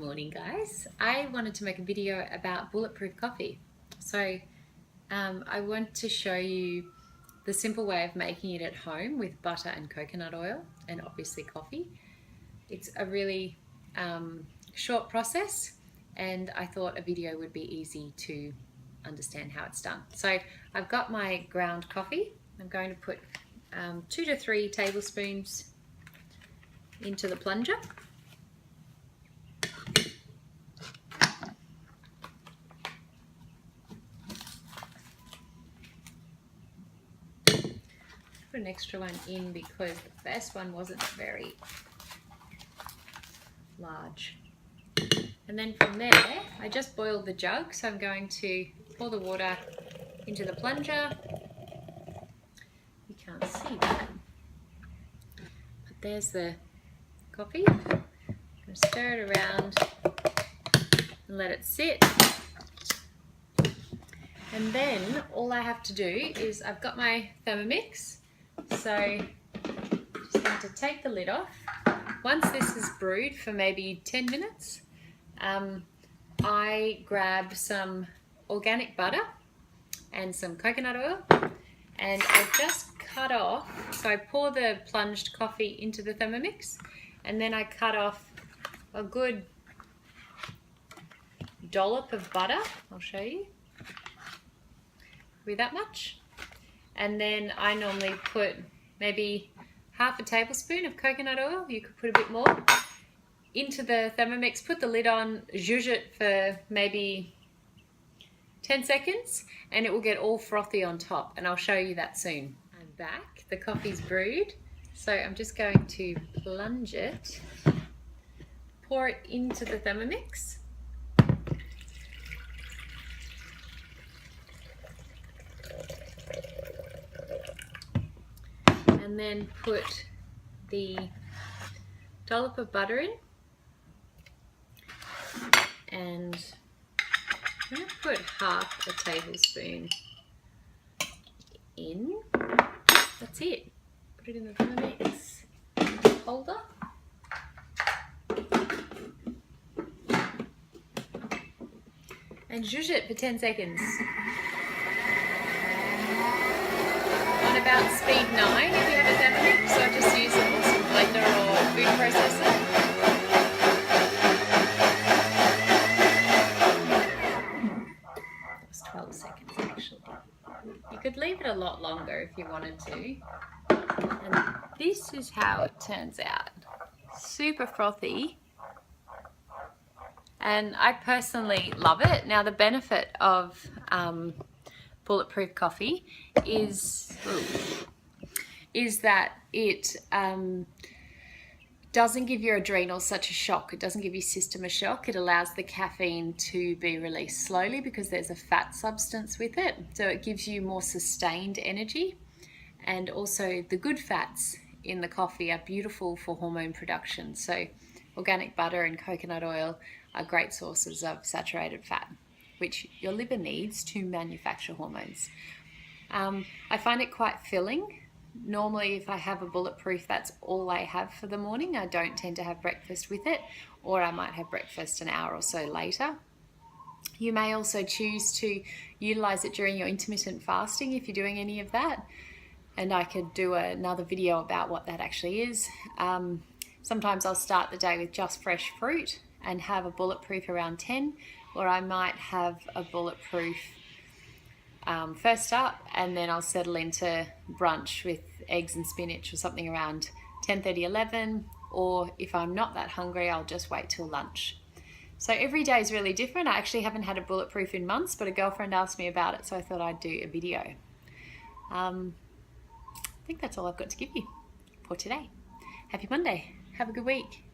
morning guys. I wanted to make a video about Bulletproof coffee. So I want to show you the simple way of making it at home with butter and coconut oil and obviously coffee. It's a really short process and I thought a video would be easy to understand how it's done. So I've got my ground coffee. I'm going to put 2 to 3 tablespoons into the plunger. Put an extra one in because the first one wasn't very large. And then from there, I just boiled the jug, so I'm going to pour the water into the plunger. You can't see that, but there's the coffee. I'm going to stir it around and let it sit. And then all I have to do is I've got my Thermomix. So just going to take the lid off. Once this is brewed for maybe 10 minutes, I grab some organic butter and some coconut oil, and I just cut off, so I pour the plunged coffee into the Thermomix, and then I cut off a good dollop of butter. I'll show you. With that much. And then I normally put maybe half a tablespoon of coconut oil, you could put a bit more, into the Thermomix, put the lid on, zhuzh it for maybe 10 seconds, and it will get all frothy on top, and I'll show you that soon. I'm back, the coffee's brewed, so I'm just going to plunge it, pour it into the Thermomix. And then put the dollop of butter in, and I'm going to put half a tablespoon in. That's it. Put it in the Thermomix holder. And zhuzh it for 10 seconds. On about speed 9 if you have a Thermomix, so I just use an awesome blender or food processor. That was 12 seconds actually. You could leave it a lot longer if you wanted to. And this is how it turns out. Super frothy. And I personally love it. Now the benefit of Bulletproof coffee is that it doesn't give your adrenals such a shock. It doesn't give your system a shock. It allows the caffeine to be released slowly because there's a fat substance with it. So it gives you more sustained energy. And also the good fats in the coffee are beautiful for hormone production. So organic butter and coconut oil are great sources of saturated fat, which your liver needs to manufacture hormones. I find it quite filling. Normally if I have a Bulletproof, that's all I have for the morning. I don't tend to have breakfast with it, or I might have breakfast an hour or so later. You may also choose to utilize it during your intermittent fasting if you're doing any of that. And I could do another video about what that actually is. Sometimes I'll start the day with just fresh fruit and have a Bulletproof around 10, or I might have a Bulletproof first up, and then I'll settle into brunch with eggs and spinach or something around 10:30, 11, or if I'm not that hungry, I'll just wait till lunch. So every day is really different. I actually haven't had a Bulletproof in months, but a girlfriend asked me about it, so I thought I'd do a video. I think that's all I've got to give you for today. Happy Monday. Have a good week.